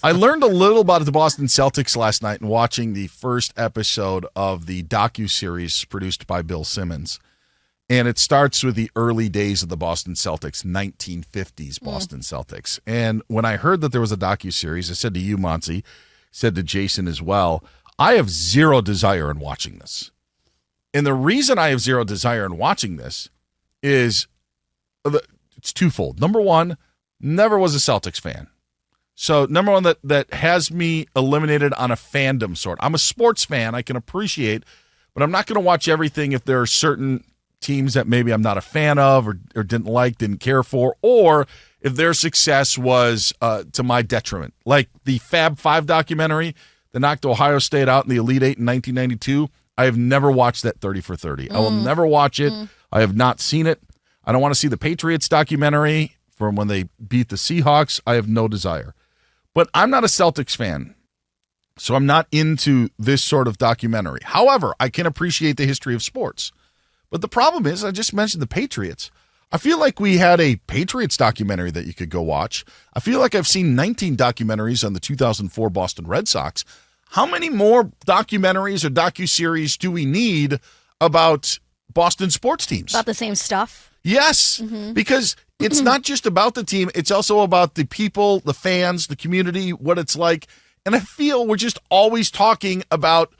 I learned a little about the Boston Celtics last night in watching the first episode of the docuseries produced by Bill Simmons. And it starts with the early days of the Boston Celtics, 1950s Boston Celtics. And when I heard that there was a docuseries, I said to you, Monty, said to Jason as well, I have zero desire in watching this. And the reason I have zero desire in watching this is it's twofold. Number one, never was a Celtics fan. So number one, that has me eliminated on a fandom sort. I'm a sports fan. I can appreciate, but I'm not going to watch everything if there are certain teams that maybe I'm not a fan of or didn't like, didn't care for, or if their success was to my detriment. Like the Fab Five documentary that knocked Ohio State out in the Elite Eight in 1992. I have never watched that 30 for 30. I will never watch it. I have not seen it. I don't want to see the Patriots documentary from when they beat the Seahawks. I have no desire. But I'm not a Celtics fan, so I'm not into this sort of documentary. However, I can appreciate the history of sports. But the problem is, I just mentioned the Patriots. I feel like we had a Patriots documentary that you could go watch. I feel like I've seen 19 documentaries on the 2004 Boston Red Sox. How many more documentaries or docuseries do we need about Boston sports teams? About the same stuff? Yes, because it's not just about the team. It's also about the people, the fans, the community, what it's like. And I feel we're just always talking about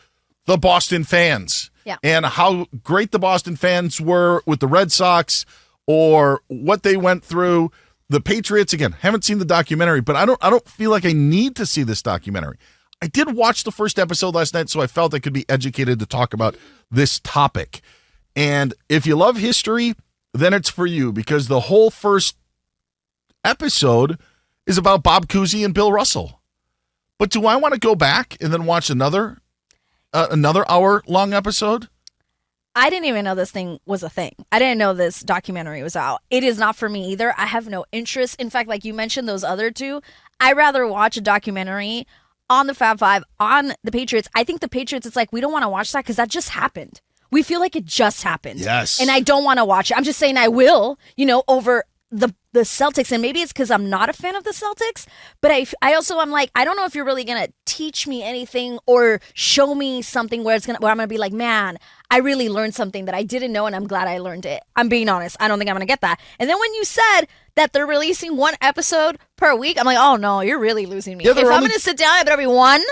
the Boston fans and how great the Boston fans were with the Red Sox or what they went through. The Patriots, again, haven't seen the documentary, but I don't feel like I need to see this documentary. I did watch the first episode last night, so I felt I could be educated to talk about this topic. And if you love history, then it's for you, because the whole first episode is about Bob Cousy and Bill Russell. But do I want to go back and then watch another hour-long episode? I didn't even know this thing was a thing. I didn't know this documentary was out. It is not for me either. I have no interest. In fact, like you mentioned those other two, I'd rather watch a documentary on the Fab Five, on the Patriots. I think the Patriots, it's like, we don't want to watch that because that just happened. We feel like it just happened. Yes. And I don't want to watch it. I'm just saying I will, over the Celtics. And maybe it's because I'm not a fan of the Celtics. But I also, I'm like, I don't know if you're really going to teach me anything or show me something where I'm going to be like, man, I really learned something that I didn't know, and I'm glad I learned it. I'm being honest. I don't think I'm going to get that. And then when you said that they're releasing one episode per week, I'm like, oh, no, you're really losing me. If I'm going to sit down, I better be one.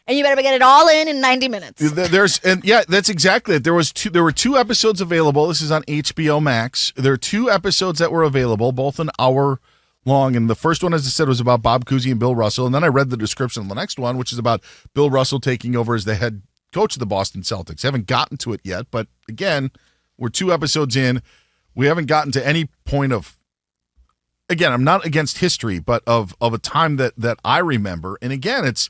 And you better get it all in 90 minutes. That's exactly it. There were two episodes available. This is on HBO Max. There are two episodes that were available, both an hour long. And the first one, as I said, was about Bob Cousy and Bill Russell. And then I read the description of the next one, which is about Bill Russell taking over as the head coach of the Boston Celtics. Haven't gotten to it yet, but again, we're two episodes in. We haven't gotten to any point of. Again, I'm not against history, but of a time that I remember. And again, it's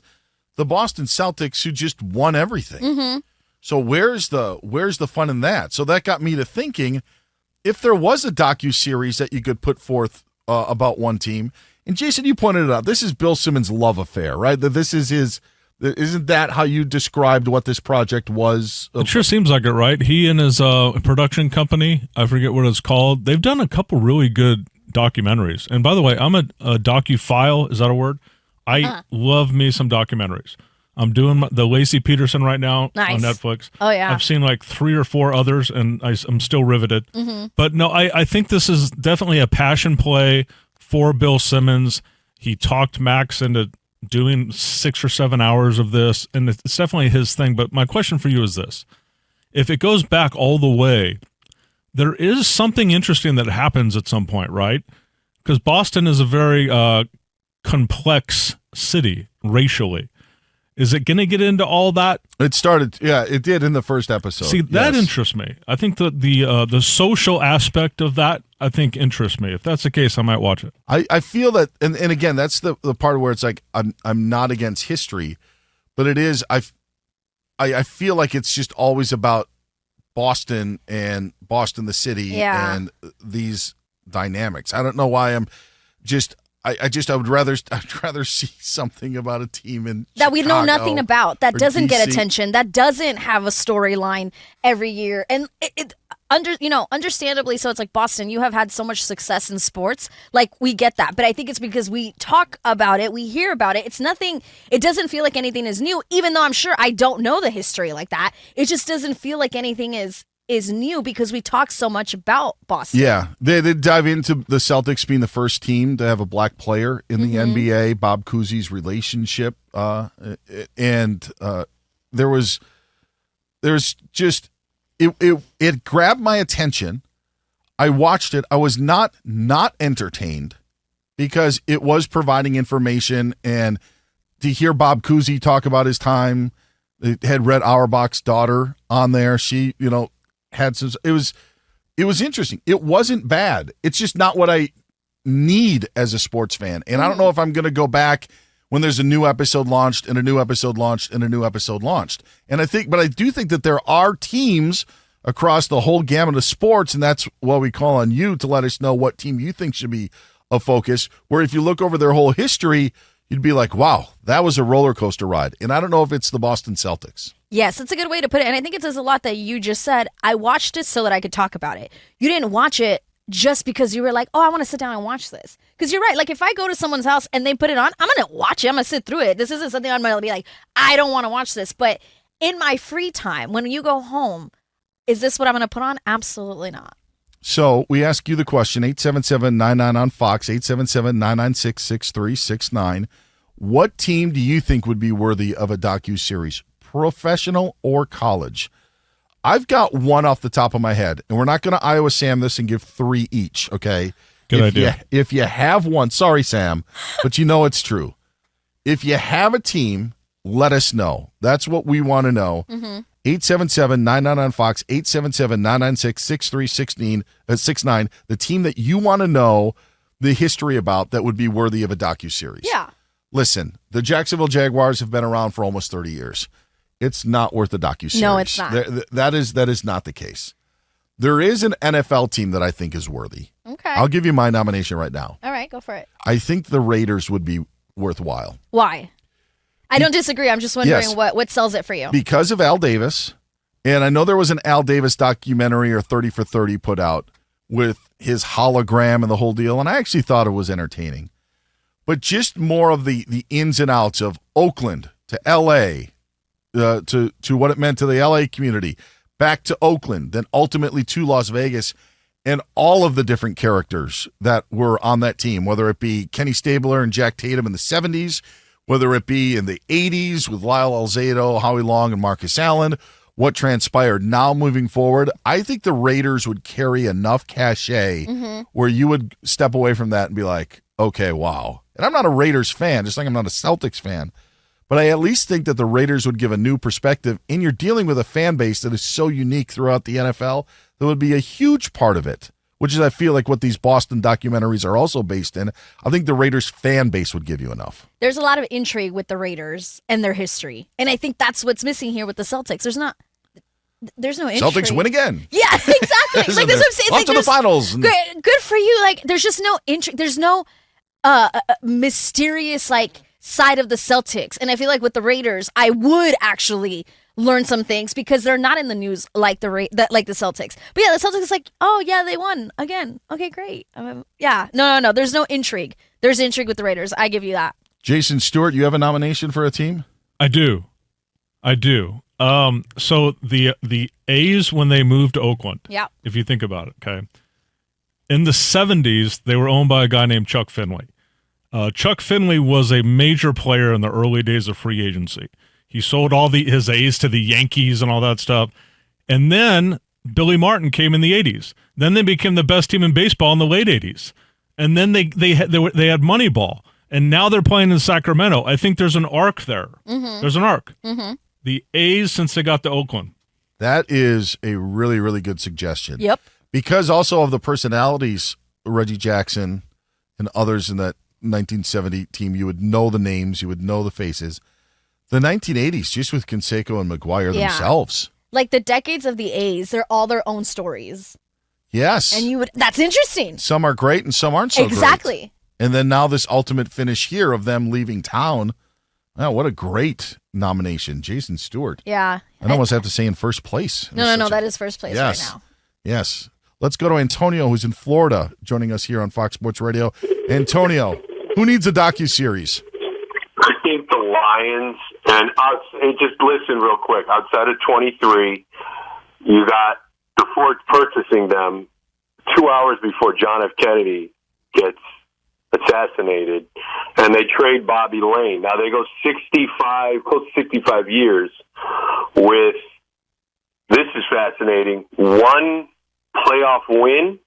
the Boston Celtics who just won everything. So where's the fun in that? So that got me to thinking, if there was a docuseries that you could put forth about one team, and Jason, you pointed it out, this is Bill Simmons' love affair, right? That this is his. Isn't that how you described what this project was? It sure seems like it, right? He and his production company, I forget what it's called, they've done a couple really good documentaries. And by the way, I'm a docuphile. Is that a word? I love me some documentaries. I'm doing the Lacey Peterson right now on Netflix. Oh, yeah. I've seen like 3 or 4 others, and I'm still riveted. But no, I think this is definitely a passion play for Bill Simmons. He talked Max into doing 6 or 7 hours of this, and it's definitely his thing. But my question for you is this. If it goes back all the way, there is something interesting that happens at some point, right? Because Boston is a very complex city racially. Is it going to get into all that? It started, it did in the first episode. See, that interests me. I think that the social aspect of that, I think, interests me. If that's the case, I might watch it. I feel that, and again, that's the part where it's like, I'm not against history, but it is, I feel like it's just always about Boston and Boston, the city, and these dynamics. I don't know why I would rather see something about a team in that we know Chicago nothing about, that or doesn't get DC. attention, that doesn't have a storyline every year. And understandably so. It's like, Boston, you have had so much success in sports. Like, we get that. But I think it's because we talk about it, we hear about it. It's nothing, it doesn't feel like anything is new, even though I'm sure I don't know the history like that. It just doesn't feel like anything is new because we talk so much about Boston. Yeah, they dive into the Celtics being the first team to have a black player in the NBA, Bob Cousy's relationship, and there's just it grabbed my attention. I watched it. I was not entertained because it was providing information, and to hear Bob Cousy talk about his time, it had Red Auerbach's daughter on there. She, had some. It was interesting. It wasn't bad. It's just not what I need as a sports fan. And I don't know if I'm going to go back when there's a new episode launched and a new episode launched and a new episode launched. And but I do think that there are teams across the whole gamut of sports, and that's what we call on you to let us know what team you think should be a focus, where if you look over their whole history, you'd be like, wow, that was a roller coaster ride. And I don't know if it's the Boston Celtics. Yes, that's a good way to put it. And I think it says a lot that you just said, I watched it so that I could talk about it. You didn't watch it just because you were like, oh, I want to sit down and watch this. Because you're right. Like, if I go to someone's house and they put it on, I'm going to watch it. I'm going to sit through it. This isn't something I'm going to be like, I don't want to watch this. But in my free time, when you go home, is this what I'm going to put on? Absolutely not. So we ask you the question, 877-99 on Fox, 877-996-6369. What team do you think would be worthy of a docuseries, professional or college? I've got one off the top of my head, and we're not going to Iowa Sam this and give 3 each, okay? Good idea. If you have one, sorry, Sam, but it's true. If you have a team, let us know. That's what we want to know. 877-99 on Fox, 877-996-6369, the team that you want to know the history about that would be worthy of a docuseries. Yeah. Listen, the Jacksonville Jaguars have been around for almost 30 years. It's not worth a docuseries. No, it's not. That is not the case. There is an NFL team that I think is worthy. Okay. I'll give you my nomination right now. All right, go for it. I think the Raiders would be worthwhile. Why? I don't disagree. I'm just wondering Yes. what sells it for you. Because of Al Davis, and I know there was an Al Davis documentary or 30 for 30 put out with his hologram and the whole deal, and I actually thought it was entertaining. But just more of the ins and outs of Oakland to L.A., to what it meant to the L.A. community, back to Oakland, then ultimately to Las Vegas, and all of the different characters that were on that team, whether it be Kenny Stabler and Jack Tatum in the 70s, whether it be in the 80s with Lyle Alzado, Howie Long, and Marcus Allen, what transpired now moving forward. I think the Raiders would carry enough cachet where you would step away from that and be like, okay, wow. And I'm not a Raiders fan, just like I'm not a Celtics fan. But I at least think that the Raiders would give a new perspective, and you're dealing with a fan base that is so unique throughout the NFL that would be a huge part of it, which is, I feel like, what these Boston documentaries are also based in. I think the Raiders fan base would give you enough. There's a lot of intrigue with the Raiders and their history. And I think that's what's missing here with the Celtics. There's no intrigue. Celtics win again. Yeah, exactly. Like, that's what I'm saying. It's Off like to the finals. Good for you. Like, there's just no intrigue. There's no mysterious, like, side of the Celtics. And I feel like with the Raiders, I would actually learn some things because they're not in the news like the Celtics. But yeah, the Celtics is like, oh yeah, they won again. Okay, great. Yeah, no. There's no intrigue. There's intrigue with the Raiders. I give you that. Jason Stewart, you have a nomination for a team? I do. So the A's, when they moved to Oakland, Yeah. if you think about it, okay, in the 70s, they were owned by a guy named Chuck Finley. Chuck Finley was a major player in the early days of free agency. He sold all his A's to the Yankees and all that stuff. And then Billy Martin came in the 80s. Then they became the best team in baseball in the late 80s. And then they had Moneyball. And now they're playing in Sacramento. I think there's an arc there. Mm-hmm. There's an arc. Mm-hmm. The A's, since they got to Oakland. That is a really, really good suggestion. Yep. Because also of the personalities, Reggie Jackson and others in that 1970 team, you would know the names, you would know the faces. The 1980s, just with Canseco and McGuire themselves. Like the decades of the A's, they're all their own stories. Yes. And that's interesting. Some are great and some aren't so Exactly. great. And then now this ultimate finish here of them leaving town. Oh, what a great nomination. Jason Stewart. Yeah. I almost have to say in first place. No, that is first place right now. Yes. Let's go to Antonio, who's in Florida, joining us here on Fox Sports Radio. Antonio, who needs a docuseries? I think the Lions, and just listen real quick. Outside of 23, you got the Fords purchasing them 2 hours before John F. Kennedy gets assassinated, and they trade Bobby Lane. Now they go close to 65 years with, this is fascinating, 1 playoff win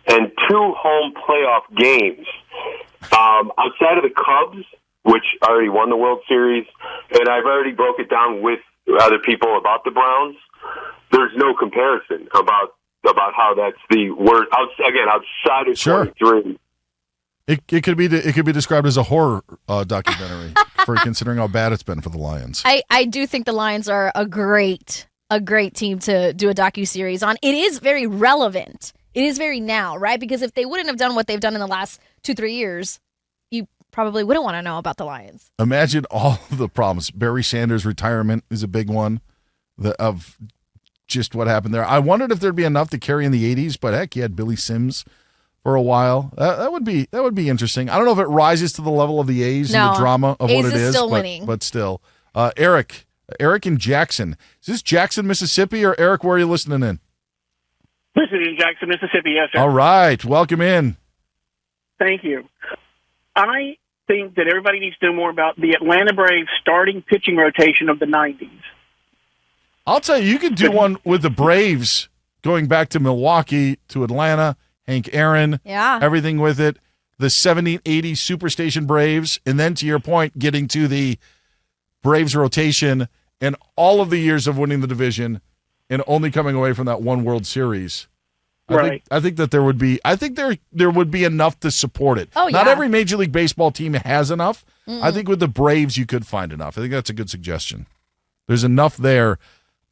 and 2 home playoff games. Outside of the Cubs, which already won the World Series, and I've already broke it down with other people about the Browns, there's no comparison about how that's the worst. Again, outside of 23. It could be described as a horror documentary for considering how bad it's been for the Lions. I do think the Lions are a great team to do a docuseries on. It is very relevant. It is very now, right? Because if they wouldn't have done what they've done in the last 2-3 years, you probably wouldn't want to know about the Lions. Imagine all of the problems. Barry Sanders' retirement is a big one of just what happened there. I wondered if there'd be enough to carry in the 80s, but heck, you had Billy Sims for a while. That would be interesting. I don't know if it rises to the level of the A's and the drama of what it is, still winning. But still. Eric in Jackson. Is this Jackson, Mississippi, or Eric, where are you listening in? This is in Jackson, Mississippi, yes, sir. All right. Welcome in. Thank you. I think that everybody needs to know more about the Atlanta Braves starting pitching rotation of the 90s. I'll tell you could do one with the Braves going back to Milwaukee to Atlanta, Hank Aaron, everything with it, the 70, 80 Superstation Braves, and then to your point, getting to the Braves rotation and all of the years of winning the division and only coming away from that one World Series. I think that there would be enough to support it. Oh, yeah. Not every Major League Baseball team has enough. I think with the Braves you could find enough. I think that's a good suggestion. There's enough there.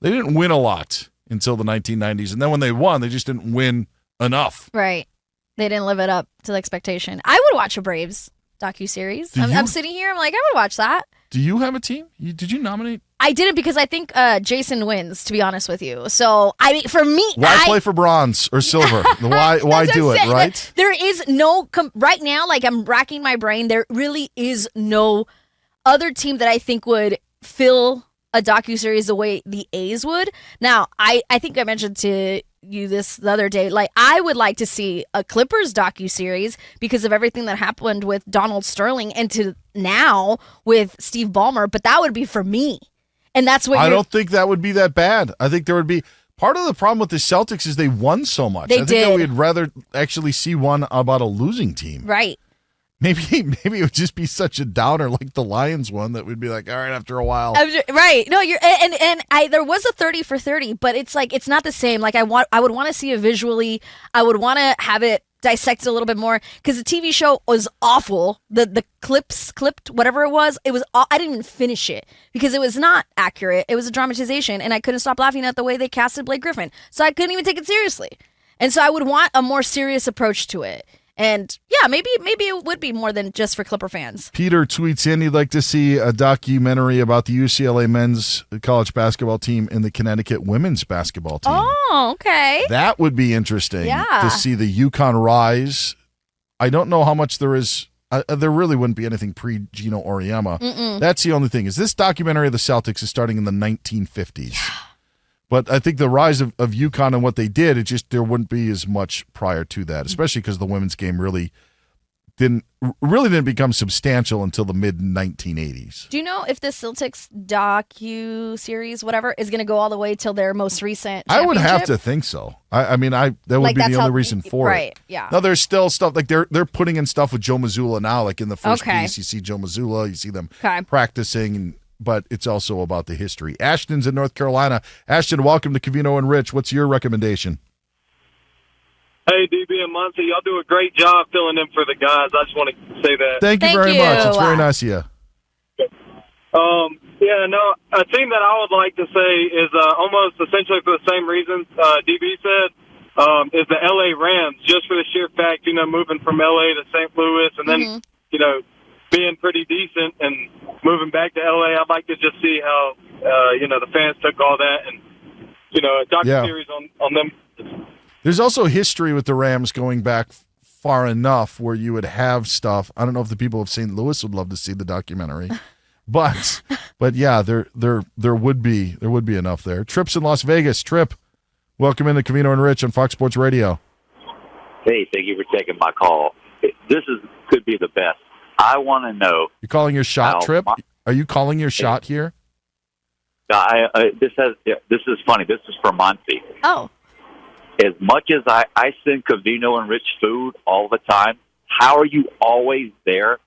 They didn't win a lot until the 1990s, and then when they won, they just didn't win enough. Right. They didn't live it up to the expectation. I would watch a Braves docuseries. I'm sitting here, I'm like, I would watch that. Do you have a team? Did you nominate? I didn't because I think Jason wins, to be honest with you. So, I mean, for me, why play for bronze or silver? Why do it, right? There is no, right now, like I'm racking my brain, there really is no other team that I think would fill a docuseries the way the A's would. Now, I think I mentioned to you this the other day, like I would like to see a Clippers docuseries because of everything that happened with Donald Sterling and to now with Steve Ballmer, but that would be for me. And that's what I don't think that would be that bad. I think there would be part of the problem with the Celtics is they won so much. I think that we'd rather actually see one about a losing team. Right. Maybe it would just be such a downer like the Lions one that we'd be like, all right, after a while. Right. No, you're and there was a 30 for 30, but it's like it's not the same. Like I would want to see it visually. I would want to have it dissected a little bit more because the TV show was awful. The clipped whatever it was I didn't even finish it because it was not accurate. It was a dramatization and I couldn't stop laughing at the way they casted Blake Griffin. So I couldn't even take it seriously. And so I would want a more serious approach to it. And yeah, maybe it would be more than just for Clipper fans. Peter tweets in he'd like to see a documentary about the UCLA men's college basketball team and the Connecticut women's basketball team. Oh, okay. That would be interesting to see the UConn rise. I don't know how much there is. There really wouldn't be anything pre-Gino Auriemma. That's the only thing. Is this documentary of the Celtics is starting in the 1950s. But I think the rise of UConn and what they did, there wouldn't be as much prior to that, especially because the women's game really didn't become substantial until the mid-1980s. Do you know if the Celtics docu-series, whatever, is going to go all the way till their most recent championship? I would have to think so. That would be the only reason for it. Right, yeah. No, there's still stuff, like they're putting in stuff with Joe Mazzulla now, like in the first piece, you see Joe Mazzulla, you see them practicing, but it's also about the history. Ashton's in North Carolina. Ashton, welcome to Covino and Rich. What's your recommendation? Hey, DB and Muncie, y'all do a great job filling in for the guys. I just want to say that. Thank you very much. It's very nice of you. A team that I would like to say is almost essentially for the same reasons DB said. is the L.A. Rams, just for the sheer fact, moving from L.A. to St. Louis and then, being pretty decent and moving back to L.A. I'd like to just see how, the fans took all that and, a docuseries on them. There's also history with the Rams going back far enough where you would have stuff. I don't know if the people of St. Louis would love to see the documentary, but yeah, there would be enough there. Tripp's in Las Vegas. Tripp, welcome into Covino and Rich on Fox Sports Radio. Hey, thank you for taking my call. This could be the best. I want to know. You calling your shot, Tripp? Are you calling your shot here? This is funny. This is for Monty. Oh. As much as I send Covino and Rich food all the time, how are you always there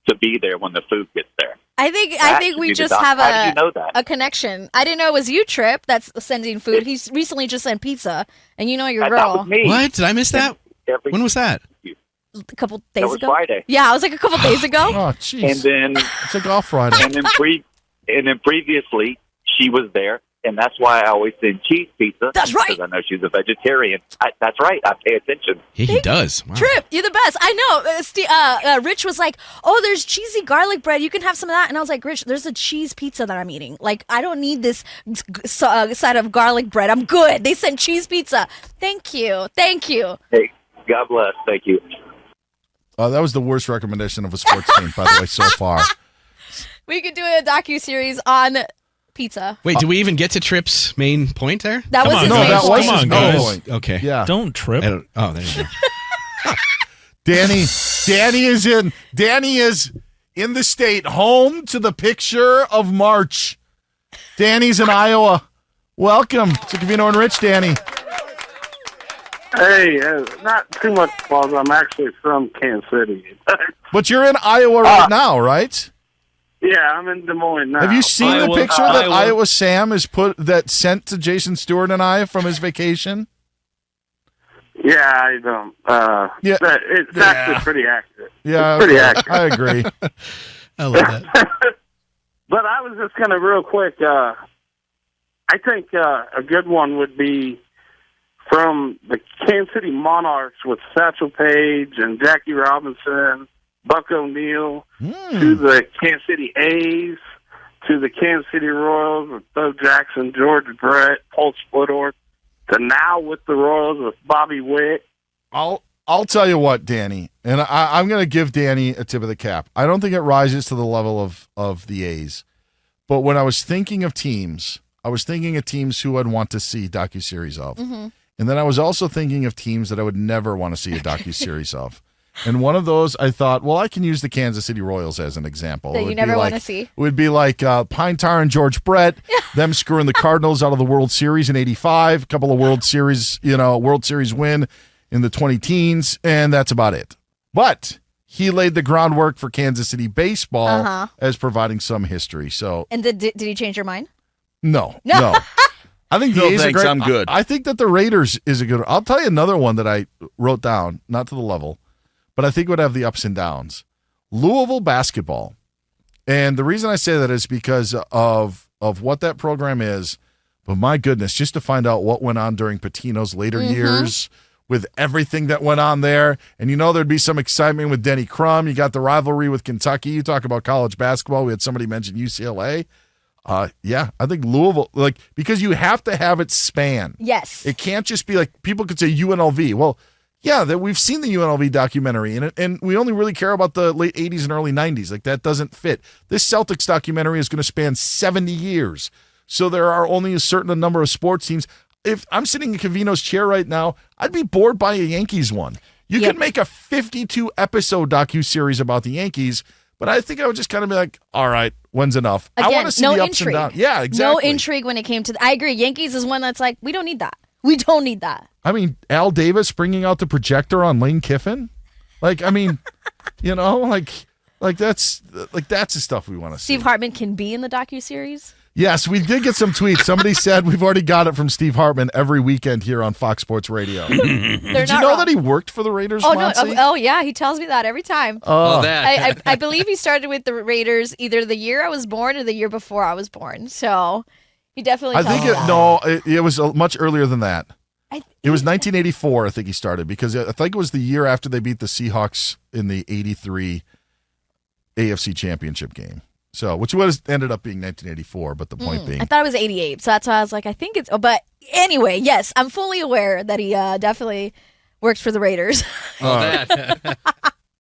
to be there when the food gets there? I think we just have how did you know that? A connection. I didn't know it was you, Tripp, that's sending food. He's recently just sent pizza, and you know your girl. That was me. What? Did I miss that? When was that? A couple days ago. That was Friday. Yeah, I was like a couple days ago. Oh, jeez. And then it's a golf Friday. And then previously she was there, and that's why I always send cheese pizza. That's right. Because I know she's a vegetarian. That's right. I pay attention. Yeah, he does. Wow. Tripp, you're the best. I know. Rich was like, "Oh, there's cheesy garlic bread. You can have some of that." And I was like, "Rich, there's a cheese pizza that I'm eating. Like, I don't need this side of garlic bread. I'm good." They sent cheese pizza. Thank you. Hey, God bless. Thank you. That was the worst recommendation of a sports team, by the way, so far. We could do a docuseries on pizza. Wait, did we even get to Tripp's main point there? That was his main that point. was Come his on, main guys. point. Okay. Yeah. Don't trip. There you go. Danny is in the state, home to the picture of March. Danny's in Iowa. Welcome to Covino and Rich, Danny. Hey, not too much cause I'm actually from Kansas City. But you're in Iowa right now, right? Yeah, I'm in Des Moines now. Have you seen Iowa, the picture that Iowa. Iowa Sam has sent to Jason Stewart and I from his vacation? Yeah, I don't. Yeah. It's actually pretty accurate. Yeah, It's pretty accurate. I agree. I love that. But I was just going to real quick. I think a good one would be from the Kansas City Monarchs with Satchel Paige and Jackie Robinson, Buck O'Neil, to the Kansas City A's, to the Kansas City Royals with Bo Jackson, George Brett, Paul Splittorff, to now with the Royals with Bobby Witt. I'll tell you what, Danny, and I'm going to give Danny a tip of the cap. I don't think it rises to the level of the A's, but when I was thinking of teams, who I'd want to see docuseries of. Mm-hmm. And then I was also thinking of teams that I would never want to see a docuseries of. And one of those, I thought, well, I can use the Kansas City Royals as an example. That you never want to see. It would be like Pine Tar and George Brett, them screwing the Cardinals out of the World Series in '85, a couple of World Series win in the 20-teens, and that's about it. But he laid the groundwork for Kansas City baseball as providing some history. So, And did he change your mind? No. I think the No, A's are thanks, great. I'm good. I think that the Raiders is a good. I'll tell you another one that I wrote down, not to the level, but I think would have the ups and downs. Louisville basketball, and the reason I say that is because of what that program is. But my goodness, just to find out what went on during Pitino's later years, with everything that went on there, and there'd be some excitement with Denny Crum. You got the rivalry with Kentucky. You talk about college basketball. We had somebody mention UCLA. Yeah, I think Louisville, because you have to have it span. Yes. It can't just be like people could say UNLV. Well, yeah, that we've seen the UNLV documentary, and we only really care about the late 80s and early 90s. Like, that doesn't fit. This Celtics documentary is going to span 70 years. So there are only a certain number of sports teams. If I'm sitting in Covino's chair right now, I'd be bored by a Yankees one. You could make a 52-episode docuseries about the Yankees, but I think I would just kind of be like, all right, when's enough? Again, I want to see no the ups intrigue. and downs. Yeah, exactly. No intrigue when it came to I agree. Yankees is one that's like, we don't need that. We don't need that. I mean, Al Davis bringing out the projector on Lane Kiffin. Like, I mean, that's the stuff we want to see. Steve Hartman can be in the docuseries. Yes, we did get some tweets. Somebody said we've already got it from Steve Hartman every weekend here on Fox Sports Radio. Did you know that he worked for the Raiders? Oh, no. Monty? Oh, yeah. He tells me that every time. that. I believe he started with the Raiders either the year I was born or the year before I was born. So he definitely. I think it was much earlier than that. It was 1984, I think he started, because I think it was the year after they beat the Seahawks in the 83 AFC Championship game. So, which was ended up being 1984, but the point being. I thought it was 88, so that's why I was like, I think it's. Oh, but anyway, yes, I'm fully aware that he definitely works for the Raiders. Oh, that.